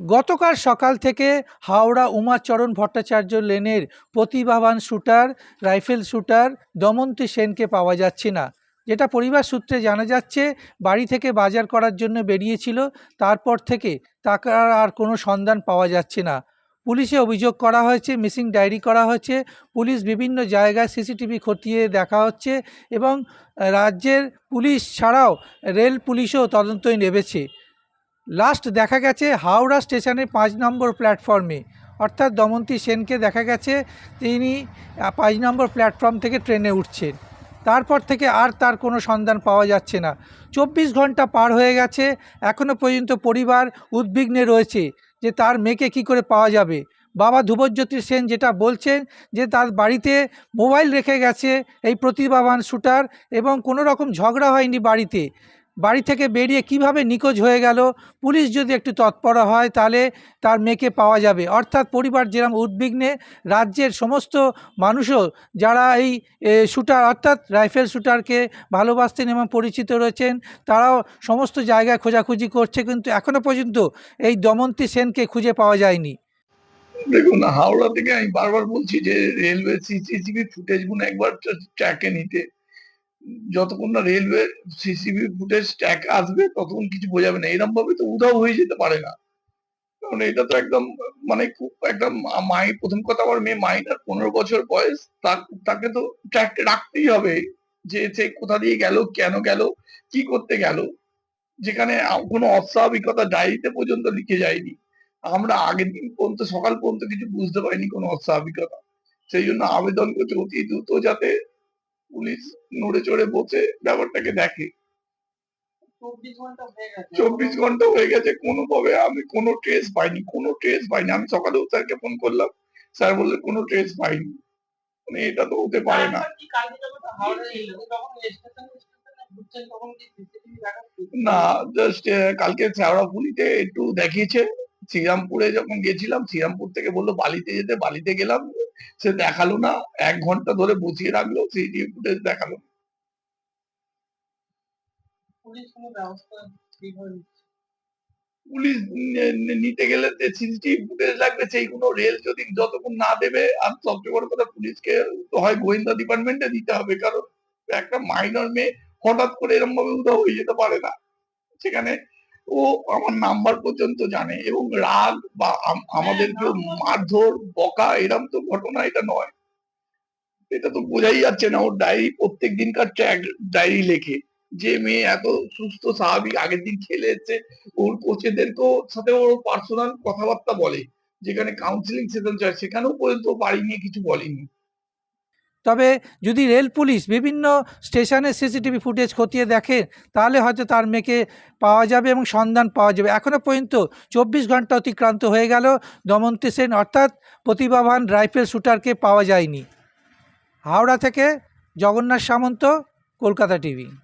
গতকাল সকাল থেকে হাওড়া উমাচরণ ভট্টাচার্য লেনের প্রতিভাবান শুটার রাইফেল শুটার দমন্তী সেনকে পাওয়া যাচ্ছে না। যেটা পরিবার সূত্রে জানা যাচ্ছে, বাড়ি থেকে বাজার করার জন্য বেরিয়েছিল, তারপর থেকে তাকে আর কোনো সন্ধান পাওয়া যাচ্ছে না। পুলিশে অভিযোগ করা হয়েছে, মিসিং ডায়েরি করা হয়েছে। পুলিশ বিভিন্ন জায়গায় সিসিটিভি খতিয়ে দেখা হচ্ছে এবং রাজ্যের পুলিশ ছাড়াও রেল পুলিশও তদন্তই নেমেছে। লাস্ট দেখা গেছে হাওড়া স্টেশনের 5 নম্বর প্ল্যাটফর্মে, অর্থাৎ দমন্তী সেনকে দেখা গেছে তিনি 5 নম্বর প্ল্যাটফর্ম থেকে ট্রেনে উঠছেন। তারপর থেকে আর তার কোনো সন্ধান পাওয়া যাচ্ছে না। 24 ঘন্টা পার হয়ে গেছে, এখনও পর্যন্ত পরিবার উদ্বিগ্নে রয়েছে যে তার মেয়েকে কী করে পাওয়া যাবে। বাবা ধ্রুবজ্যোতি সেন যেটা বলছেন যে তার বাড়িতে মোবাইল রেখে গেছে এই প্রতিভাবান শুটার এবং কোনো রকম ঝগড়া হয়নি বাড়িতে। বাড়ি থেকে বেরিয়ে কিভাবে নিখোঁজ হয়ে গেল, পুলিশ যদি একটু তৎপর হয় তাহলে তার মেয়েকে পাওয়া যাবে। অর্থাৎ পরিবার যেরকম উদ্বিগ্নে, রাজ্যের সমস্ত মানুষও যারা এই শুটার অর্থাৎ রাইফেল শুটারকে ভালোবাসতেন এবং পরিচিত রয়েছেন, তারাও সমস্ত জায়গায় খোঁজাখুঁজি করছে, কিন্তু এখনও পর্যন্ত এই দমন্তী সেনকে খুঁজে পাওয়া যায়নি। দেখুন, হাওড়া থেকে আমি বারবার বলছি যে রেলওয়ে সিসিটিভি ফুটেজগুলো একবার ট্র্যাকে নিতে। যতক্ষণ না রেলওয়ে সিসিটিভি ফুটেজ ট্র্যাক আসবে ততক্ষণ কিছু বোঝাবে না। এরকম ভাবে তো উধাও হয়ে যেতে পারে না, কারণ এটা তো একদম মানে খুব একদম প্রথম কথা, আমার মেয়ে মাইনার 15 বছর বয়স, তাকে তো ট্র্যাক রাখতেই হবে যে সে কোথা দিয়ে গেল, কেন গেল, কি করতে গেল, যেখানে কোনো অস্বাভাবিকতা ডায়েরিতে পর্যন্ত লিখে যায়নি। আমরা আগের দিন পর্যন্ত সকাল পর্যন্ত কিছু বুঝতে পারিনি কোনো অস্বাভাবিকতা। সেই জন্য আবেদন করছে অতি দ্রুত যাতে পুলিশ নড়ে চড়ে বসে ব্যাপারটাকে দেখে। 24 ঘন্টা হয়ে গেছে, কোনোভাবে আমি কোনো ট্রেস পাইনি। আমি সকালেও স্যারকে ফোন করলাম, স্যার বললেন কোনো ট্রেস পাইনি। মানে এটা তো হতে পারে না। না, জাস্ট কালকে শেওড়াফুলিতে একটু দেখিয়েছে। শ্রীরামপুরে যখন গেছিলাম, শ্রীরামপুর থেকে বললো বালিতে যেতে, বালিতে গেলাম, সে দেখালো না। 1 ঘন্টা ধরে বসিয়ে রাখলো, সিসিটিভি ফুটেজ দেখালো। পুলিশ নিতে গেলে যে সিসিটিভি ফুটেজ লাগবে সেইগুলো রেল যদি যতক্ষণ না দেবে, আর সবচেয়ে বড় কথা পুলিশকে তো হয় গোয়েন্দা ডিপার্টমেন্টে দিতে হবে, কারণ একটা মাইনর মেয়ে হঠাৎ করে এরকম ভাবে উধাও হয়ে যেতে পারে না। সেখানে ও আমার নাম্বার পর্যন্ত জানে, এবং রাগ বা আমাদেরকে মারধর বকা এরকম তো ঘটনা এটা নয়। এটা তো বোঝাই যাচ্ছে না। ওর ডায়েরি প্রত্যেক দিনকার ডায়েরি লেখে। যে মেয়ে এত সুস্থ স্বাভাবিক, আগের দিন খেলে এসছে, ওর কোচেদেরকেও সাথে ওর পার্সোনাল কথাবার্তা বলে, যেখানে কাউন্সিলিং সেশন চলে সেখানেও পর্যন্ত বাড়ি নিয়ে কিছু বলেনি। তবে যদি রেল পুলিশ বিভিন্ন স্টেশনের সিসিটিভি ফুটেজ খতিয়ে দেখে, তাহলে হয়তো তার মেয়েকে পাওয়া যাবে এবং সন্ধান পাওয়া যাবে। এখনও পর্যন্ত 24 ঘন্টা অতিক্রান্ত হয়ে গেল, দমন্তী সেন অর্থাৎ প্রতিভাবান রাইফেল শুটারকে পাওয়া যায়নি। হাওড়া থেকে জগন্নাথ সামন্ত, কলকাতা টিভি।